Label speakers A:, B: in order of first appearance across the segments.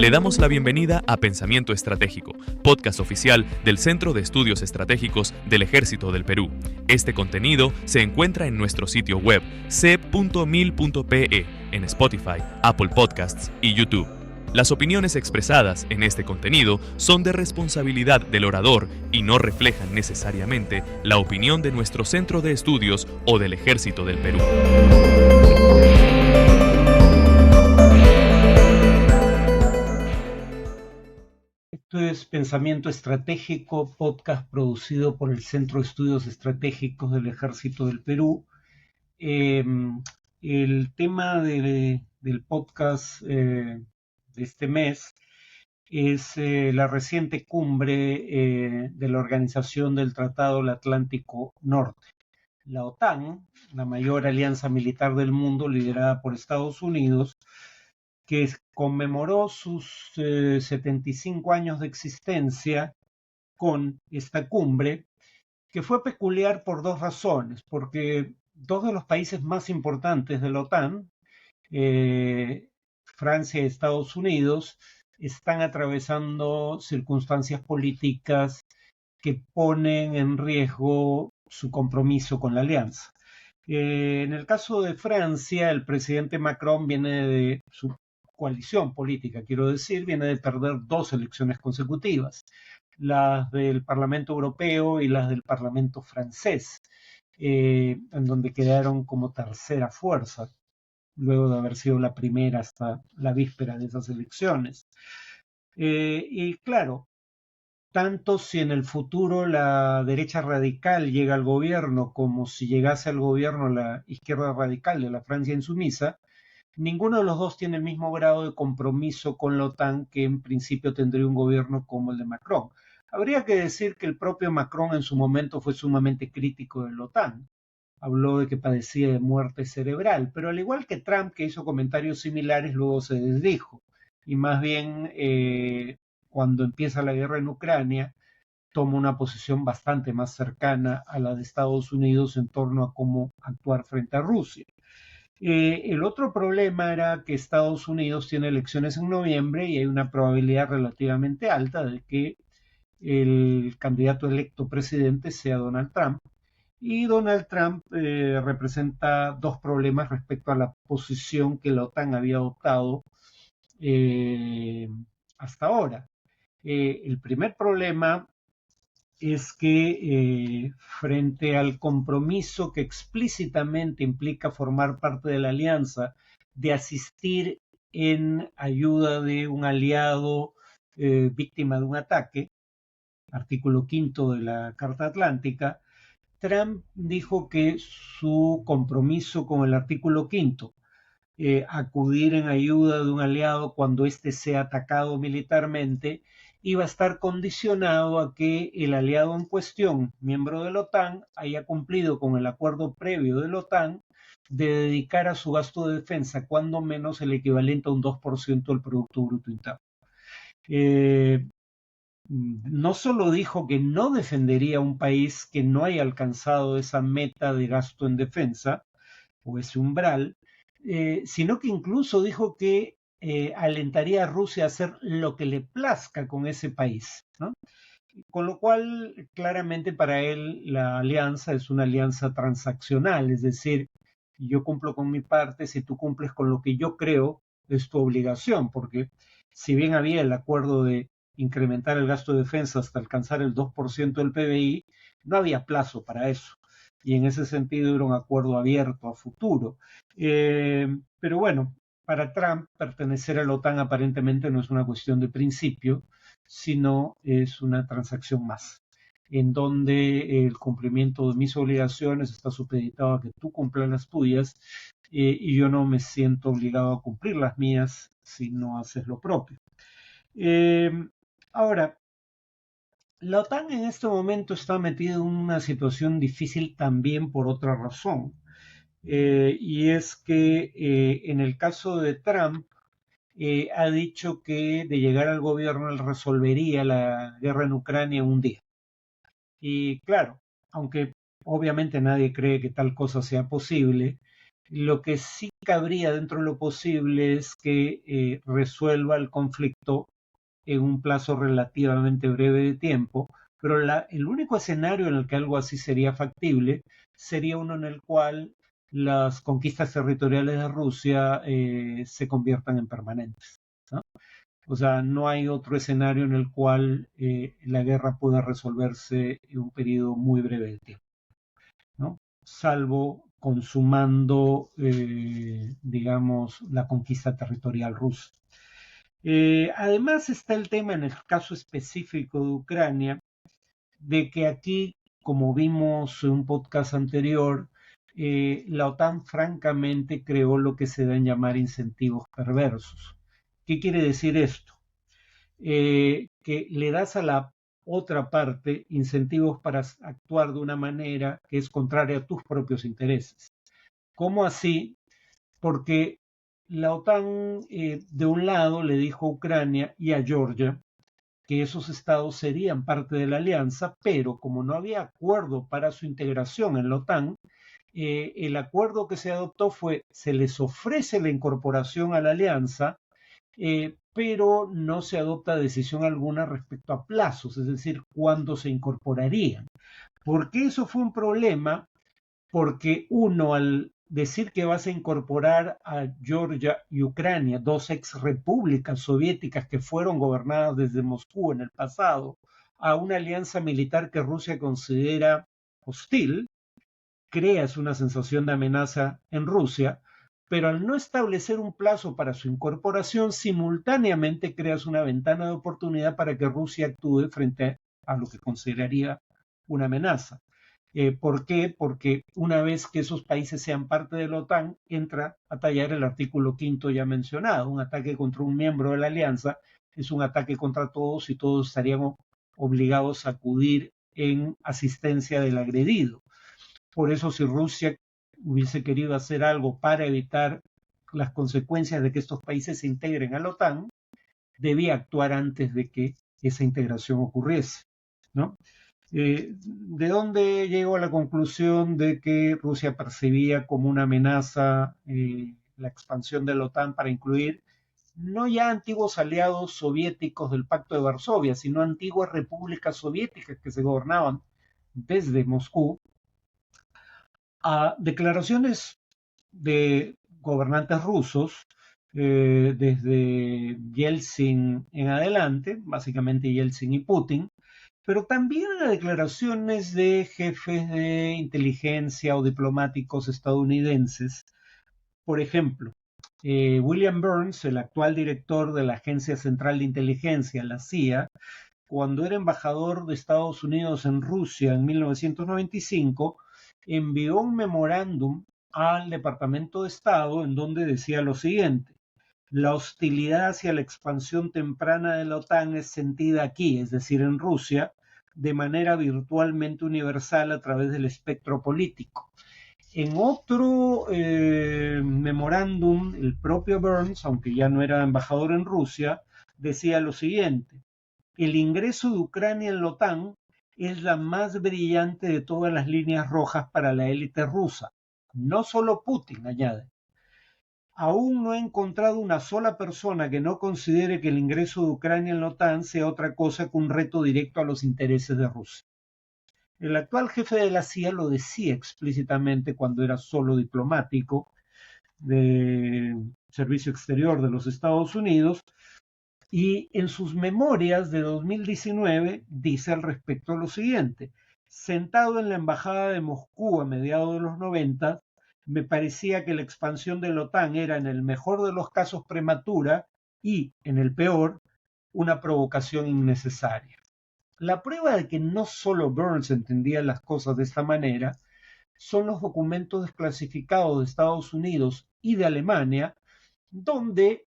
A: Le damos la bienvenida a Pensamiento Estratégico, podcast oficial del Centro de Estudios Estratégicos del Ejército del Perú. Este contenido se encuentra en nuestro sitio web c.mil.pe, en Spotify, Apple Podcasts y YouTube. Las opiniones expresadas en este contenido son de responsabilidad del orador y no reflejan necesariamente la opinión de nuestro Centro de Estudios o del Ejército del Perú.
B: Esto es Pensamiento Estratégico, podcast producido por el Centro de Estudios Estratégicos del Ejército del Perú. El tema del podcast de este mes es la reciente cumbre de la Organización del Tratado del Atlántico Norte. La OTAN, la mayor alianza militar del mundo liderada por Estados Unidos, que conmemoró sus 75 años de existencia con esta cumbre, que fue peculiar por dos razones, porque dos de los países más importantes de la OTAN, Francia y Estados Unidos, están atravesando circunstancias políticas que ponen en riesgo su compromiso con la alianza. En el caso de Francia, el presidente Macron viene de su coalición política, quiero decir, viene de perder dos elecciones consecutivas, las del Parlamento Europeo y las del Parlamento francés, en donde quedaron como tercera fuerza, luego de haber sido la primera hasta la víspera de esas elecciones. Y claro, tanto si en el futuro la derecha radical llega al gobierno como si llegase al gobierno la izquierda radical de la Francia insumisa, ninguno de los dos tiene el mismo grado de compromiso con la OTAN que en principio tendría un gobierno como el de Macron. Habría que decir que el propio Macron en su momento fue sumamente crítico de la OTAN. Habló de que padecía de muerte cerebral, pero al igual que Trump, que hizo comentarios similares, luego se desdijo. Y más bien, cuando empieza la guerra en Ucrania, toma una posición bastante más cercana a la de Estados Unidos en torno a cómo actuar frente a Rusia. El otro problema era que Estados Unidos tiene elecciones en noviembre y hay una probabilidad relativamente alta de que el candidato electo presidente sea Donald Trump. Y Donald Trump representa dos problemas respecto a la posición que la OTAN había adoptado hasta ahora. El primer problema es que frente al compromiso que explícitamente implica formar parte de la alianza, de asistir en ayuda de un aliado víctima de un ataque, artículo 5 de la Carta Atlántica, Trump dijo que su compromiso con el artículo 5, acudir en ayuda de un aliado cuando éste sea atacado militarmente, iba a estar condicionado a que el aliado en cuestión, miembro de la OTAN, haya cumplido con el acuerdo previo de la OTAN de dedicar a su gasto de defensa cuando menos el equivalente a un 2% del Producto Bruto Interno. No solo dijo que no defendería a un país que no haya alcanzado esa meta de gasto en defensa o ese umbral, sino que incluso dijo que alentaría a Rusia a hacer lo que le plazca con ese país, ¿no? Con lo cual, claramente para él la alianza es una alianza transaccional, es decir, yo cumplo con mi parte, si tú cumples con lo que yo creo, es tu obligación, porque si bien había el acuerdo de incrementar el gasto de defensa hasta alcanzar el 2% del PBI, no había plazo para eso. Y en ese sentido era un acuerdo abierto a futuro. Pero bueno, para Trump pertenecer a la OTAN aparentemente no es una cuestión de principio, sino es una transacción más, en donde el cumplimiento de mis obligaciones está supeditado a que tú cumplas las tuyas y yo no me siento obligado a cumplir las mías si no haces lo propio. Ahora, la OTAN en este momento está metida en una situación difícil también por otra razón, y es que en el caso de Trump ha dicho que de llegar al gobierno él resolvería la guerra en Ucrania en un día. Y claro, aunque obviamente nadie cree que tal cosa sea posible, Lo que sí cabría dentro de lo posible es que resuelva el conflicto en un plazo relativamente breve de tiempo, pero el único escenario en el que algo así sería factible sería uno en el cual las conquistas territoriales de Rusia se conviertan en permanentes, ¿no? O sea, no hay otro escenario en el cual la guerra pueda resolverse en un periodo muy breve de tiempo, ¿no? Salvo consumando, digamos, la conquista territorial rusa. Además está el tema en el caso específico de Ucrania, de que aquí, como vimos en un podcast anterior, la OTAN francamente creó lo que se dan llamar incentivos perversos. ¿Qué quiere decir esto? Que le das a la otra parte incentivos para actuar de una manera que es contraria a tus propios intereses. ¿Cómo así? Porque la OTAN, de un lado, le dijo a Ucrania y a Georgia que esos estados serían parte de la alianza, pero como no había acuerdo para su integración en la OTAN, el acuerdo que se adoptó fue, se les ofrece la incorporación a la alianza, pero no se adopta decisión alguna respecto a plazos, es decir, cuándo se incorporarían. ¿Por qué eso fue un problema? Porque uno, al decir que vas a incorporar a Georgia y Ucrania, dos ex repúblicas soviéticas que fueron gobernadas desde Moscú en el pasado, a una alianza militar que Rusia considera hostil, creas una sensación de amenaza en Rusia, pero al no establecer un plazo para su incorporación, simultáneamente creas una ventana de oportunidad para que Rusia actúe frente a lo que consideraría una amenaza. ¿Por qué? Porque una vez que esos países sean parte de la OTAN, entra a tallar el artículo 5 ya mencionado. Un ataque contra un miembro de la alianza es un ataque contra todos y todos estaríamos obligados a acudir en asistencia del agredido. Por eso, si Rusia hubiese querido hacer algo para evitar las consecuencias de que estos países se integren a la OTAN, debía actuar antes de que esa integración ocurriese, ¿no? ¿De dónde llegó a la conclusión de que Rusia percibía como una amenaza la expansión de la OTAN para incluir no ya antiguos aliados soviéticos del Pacto de Varsovia, sino antiguas repúblicas soviéticas que se gobernaban desde Moscú? A declaraciones de gobernantes rusos, desde Yeltsin en adelante, básicamente Yeltsin y Putin, pero también a declaraciones de jefes de inteligencia o diplomáticos estadounidenses. Por ejemplo, William Burns, el actual director de la Agencia Central de Inteligencia, la CIA, cuando era embajador de Estados Unidos en Rusia en 1995, envió un memorándum al Departamento de Estado en donde decía lo siguiente: la hostilidad hacia la expansión temprana de la OTAN es sentida aquí, es decir, en Rusia, de manera virtualmente universal a través del espectro político. En otro memorándum, el propio Burns, aunque ya no era embajador en Rusia, decía lo siguiente: el ingreso de Ucrania en la OTAN es la más brillante de todas las líneas rojas para la élite rusa. No solo Putin, añade. Aún no he encontrado una sola persona que no considere que el ingreso de Ucrania en la OTAN sea otra cosa que un reto directo a los intereses de Rusia. El actual jefe de la CIA lo decía explícitamente cuando era solo diplomático de Servicio Exterior de los Estados Unidos, y en sus memorias de 2019 dice al respecto lo siguiente: sentado en la embajada de Moscú a mediados de los 90, me parecía que la expansión de la OTAN era en el mejor de los casos prematura y, en el peor, una provocación innecesaria. La prueba de que no solo Burns entendía las cosas de esta manera son los documentos desclasificados de Estados Unidos y de Alemania, donde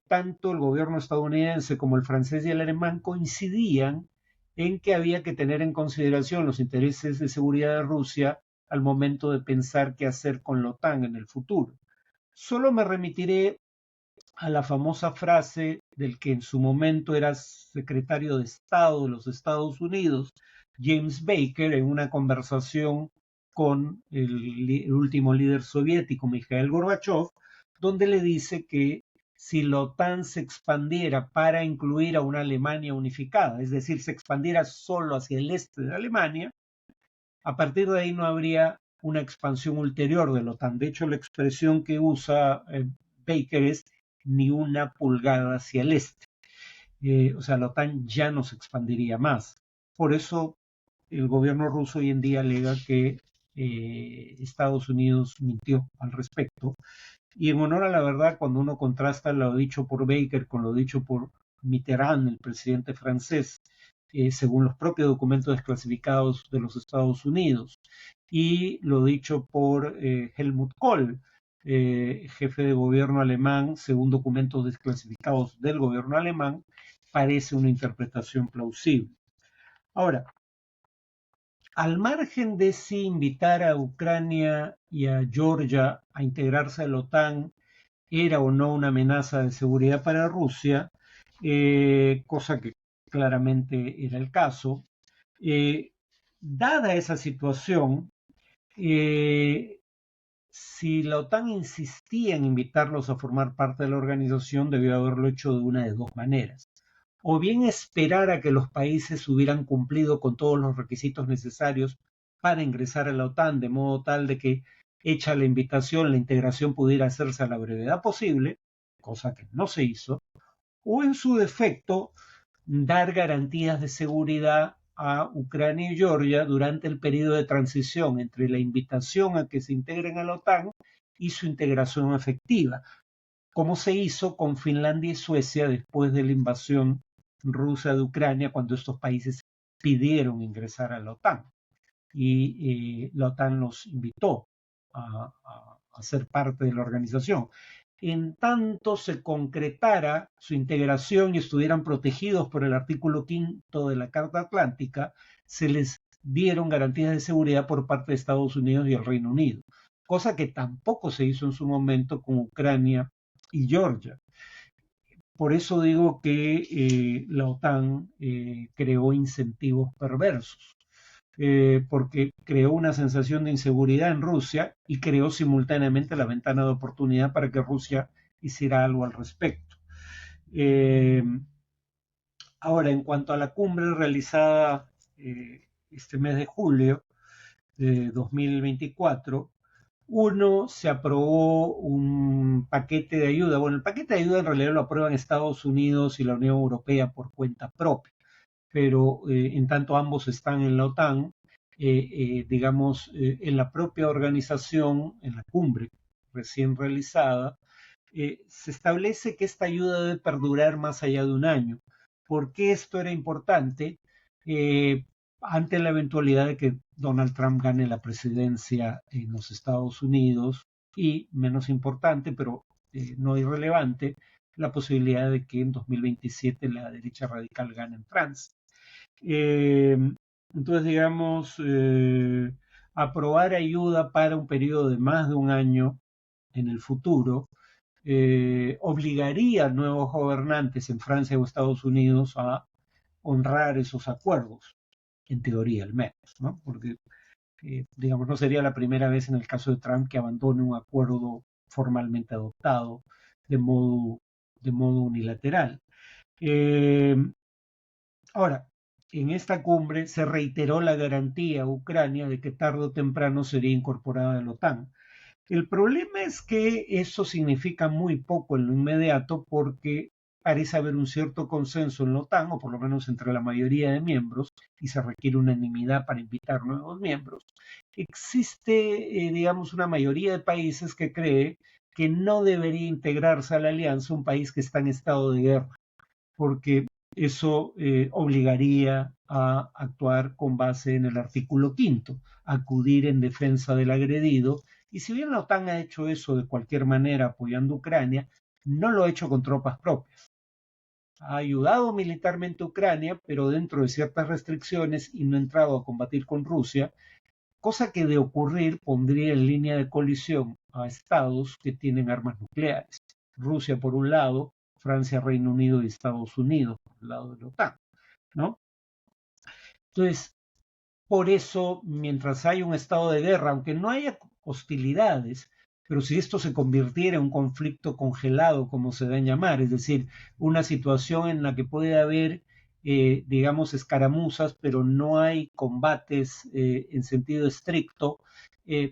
B: tanto el gobierno estadounidense como el francés y el alemán coincidían en que había que tener en consideración los intereses de seguridad de Rusia al momento de pensar qué hacer con la OTAN en el futuro. Solo me remitiré a la famosa frase del que en su momento era secretario de Estado de los Estados Unidos, James Baker, en una conversación con el último líder soviético, Mikhail Gorbachev, donde le dice que si la OTAN se expandiera para incluir a una Alemania unificada, es decir, se expandiera solo hacia el este de Alemania, a partir de ahí no habría una expansión ulterior de la OTAN. De hecho, la expresión que usa Baker es ni una pulgada hacia el este. O sea, la OTAN ya no se expandiría más. Por eso el gobierno ruso hoy en día alega que Estados Unidos mintió al respecto. Y en honor a la verdad, cuando uno contrasta lo dicho por Baker con lo dicho por Mitterrand, el presidente francés, según los propios documentos desclasificados de los Estados Unidos, y lo dicho por Helmut Kohl, jefe de gobierno alemán, según documentos desclasificados del gobierno alemán, parece una interpretación plausible. Ahora, al margen de si invitar a Ucrania y a Georgia a integrarse a la OTAN era o no una amenaza de seguridad para Rusia, cosa que claramente era el caso, dada esa situación, si la OTAN insistía en invitarlos a formar parte de la organización, debió haberlo hecho de una de dos maneras. O bien esperar a que los países hubieran cumplido con todos los requisitos necesarios para ingresar a la OTAN, de modo tal de que, hecha la invitación, la integración pudiera hacerse a la brevedad posible, cosa que no se hizo, o en su defecto, dar garantías de seguridad a Ucrania y Georgia durante el periodo de transición entre la invitación a que se integren a la OTAN y su integración efectiva, como se hizo con Finlandia y Suecia después de la invasión rusa de Ucrania, cuando estos países pidieron ingresar a la OTAN y la OTAN los invitó a ser parte de la organización. En tanto se concretara su integración y estuvieran protegidos por el artículo 5 de la Carta Atlántica, se les dieron garantías de seguridad por parte de Estados Unidos y el Reino Unido, cosa que tampoco se hizo en su momento con Ucrania y Georgia. Por eso digo que la OTAN creó incentivos perversos, porque creó una sensación de inseguridad en Rusia y creó simultáneamente la ventana de oportunidad para que Rusia hiciera algo al respecto. Ahora, en cuanto a la cumbre realizada este mes de julio de 2024, se aprobó un paquete de ayuda. Bueno, el paquete de ayuda en realidad lo aprueban Estados Unidos y la Unión Europea por cuenta propia, pero en tanto ambos están en la OTAN, digamos, en la propia organización, en la cumbre recién realizada, se establece que esta ayuda debe perdurar más allá de un año. ¿Por qué esto era importante? Ante la eventualidad de que Donald Trump gane la presidencia en los Estados Unidos y, menos importante, pero no irrelevante, la posibilidad de que en 2027 la derecha radical gane en Francia. Entonces, digamos, aprobar ayuda para un periodo de más de un año en el futuro obligaría a nuevos gobernantes en Francia o Estados Unidos a honrar esos acuerdos, en teoría al menos, ¿no? Porque, digamos, no sería la primera vez en el caso de Trump que abandone un acuerdo formalmente adoptado de modo unilateral. Ahora, en esta cumbre se reiteró la garantía a Ucrania de que tarde o temprano sería incorporada a la OTAN. El problema es que eso significa muy poco en lo inmediato porque parece haber un cierto consenso en la OTAN, o por lo menos entre la mayoría de miembros, y se requiere unanimidad para invitar nuevos miembros. Existe, digamos, una mayoría de países que cree que no debería integrarse a la alianza un país que está en estado de guerra, porque eso obligaría a actuar con base en el artículo 5, acudir en defensa del agredido. Y si bien la OTAN ha hecho eso de cualquier manera apoyando a Ucrania, no lo ha hecho con tropas propias. Ha ayudado militarmente a Ucrania, pero dentro de ciertas restricciones y no ha entrado a combatir con Rusia, cosa que de ocurrir pondría en línea de colisión a estados que tienen armas nucleares. Rusia por un lado, Francia, Reino Unido y Estados Unidos por el lado de la OTAN, ¿no? Entonces, Por eso, mientras hay un estado de guerra, aunque no haya hostilidades, pero si esto se convirtiera en un conflicto congelado, como se da en llamar, es decir, una situación en la que puede haber, digamos, escaramuzas, pero no hay combates en sentido estricto,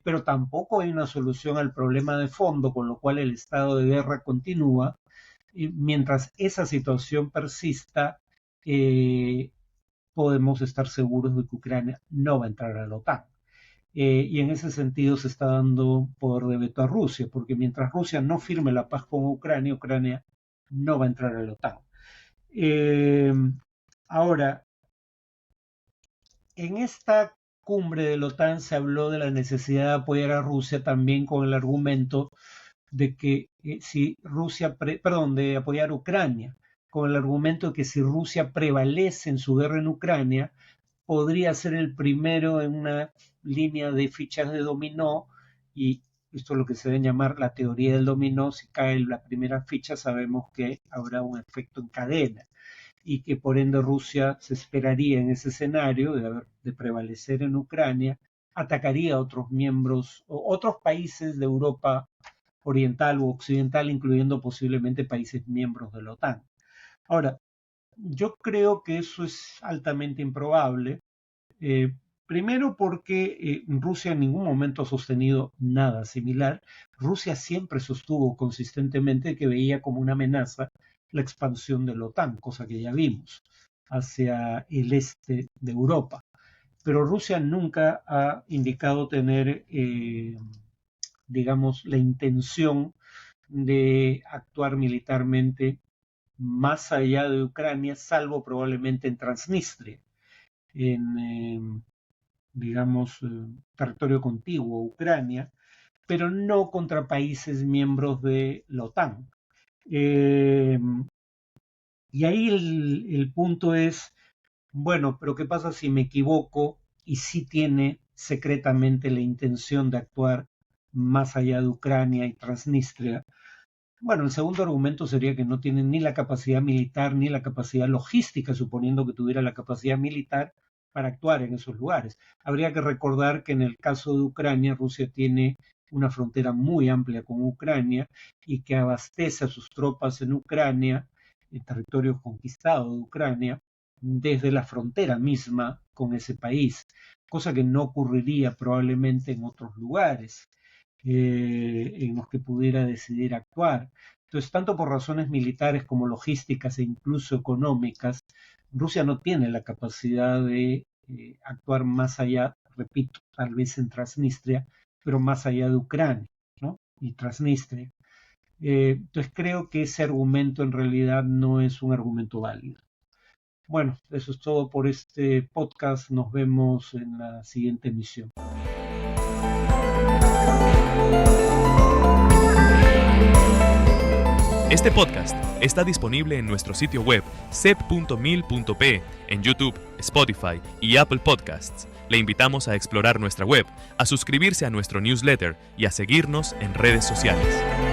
B: pero tampoco hay una solución al problema de fondo, con lo cual el estado de guerra continúa. Mientras esa situación persista, podemos estar seguros de que Ucrania no va a entrar a la OTAN. Y en ese sentido se está dando poder de veto a Rusia, porque mientras Rusia no firme la paz con Ucrania, Ucrania no va a entrar a la OTAN. Ahora, en esta cumbre de la OTAN se habló de la necesidad de apoyar a Rusia también con el argumento de que si Rusia, de apoyar a Ucrania, con el argumento de que si Rusia prevalece en su guerra en Ucrania, podría ser el primero en una línea de fichas de dominó, y esto es lo que se debe llamar la teoría del dominó. Si cae la primera ficha, sabemos que habrá un efecto en cadena, y que por ende Rusia se esperaría en ese escenario de prevalecer en Ucrania, atacaría a otros miembros, o otros países de Europa oriental u occidental, incluyendo posiblemente países miembros de la OTAN. Ahora, yo creo que eso es altamente improbable. Primero porque Rusia en ningún momento ha sostenido nada similar. Rusia siempre sostuvo consistentemente que veía como una amenaza la expansión de la OTAN, cosa que ya vimos, hacia el este de Europa. Pero Rusia nunca ha indicado tener, digamos, la intención de actuar militarmente más allá de Ucrania, salvo probablemente en Transnistria, en, digamos, territorio contiguo a Ucrania, pero no contra países miembros de la OTAN. Y ahí el punto es, bueno, pero ¿qué pasa si me equivoco y sí tiene secretamente la intención de actuar más allá de Ucrania y Transnistria? Bueno, el segundo argumento sería que no tienen ni la capacidad militar ni la capacidad logística, suponiendo que tuviera la capacidad militar para actuar en esos lugares. Habría que recordar que en el caso de Ucrania, Rusia tiene una frontera muy amplia con Ucrania y que abastece a sus tropas en Ucrania, en territorio conquistado de Ucrania, desde la frontera misma con ese país, cosa que no ocurriría probablemente en otros lugares en los que pudiera decidir actuar. Entonces, tanto por razones militares como logísticas e incluso económicas, Rusia no tiene la capacidad de actuar más allá, repito, tal vez en Transnistria, pero más allá de Ucrania, ¿no? Y Transnistria. Entonces creo que ese argumento en realidad no es un argumento válido. Bueno, eso es todo por este podcast. Nos vemos en la siguiente emisión.
A: Este podcast está disponible en nuestro sitio web cep.mil.pe, en YouTube, Spotify y Apple Podcasts. Le invitamos a explorar nuestra web, a suscribirse a nuestro newsletter y a seguirnos en redes sociales.